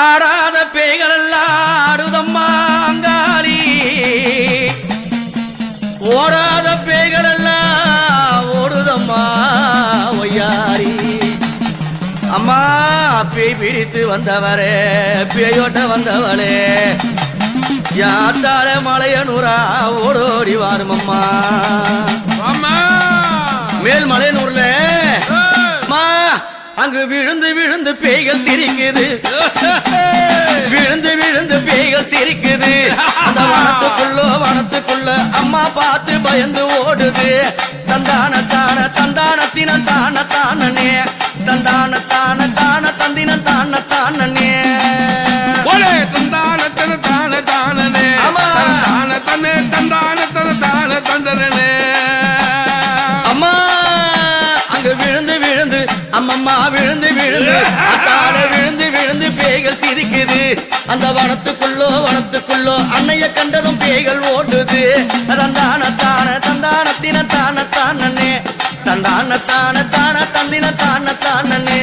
ஆடாத பேய்கள் எல்லாம் ஆடுதம்மா அங்காளி, ஓடாத பேய்கள் எல்லாம் ஓடுதம்மா ஒய்யாரி. அம்மா பேய் பிடித்து வந்தவரே, பேயோட்ட வந்தவளே, யாத்தால மலையனூரா ஓடோடி வாரும் அம்மா. மேல் மலையனூர்ல அங்கு விழுந்து விழுந்து பேய்கள் சிரிக்குது, விழுந்து விழுந்து பேய்கள் சிரிக்குது. அந்த வனத்துக்குள்ள அம்மா பார்த்து பயந்து ஓடுது. தந்தான தான தந்தானத்தின தான தானே, தந்தான தான தான தந்தின தான தானே, தந்தானத்தன தான தானே, தான தன்னே தந்தானத்தன தான தந்தனே. அம்மா அங்கு விழுந்து விழுந்து அம்மம்மா விழுந்து விழுந்து அத்தால விழுந்து விழுந்து பேய்கள் சிரிக்குது. அந்த வனத்துக்குள்ளோ அன்னைய கண்டதும் பேய்கள் ஓடுது. தந்தான தான தந்தானத்தின தான தானே, தந்தான தான தான தந்தின தான தானே.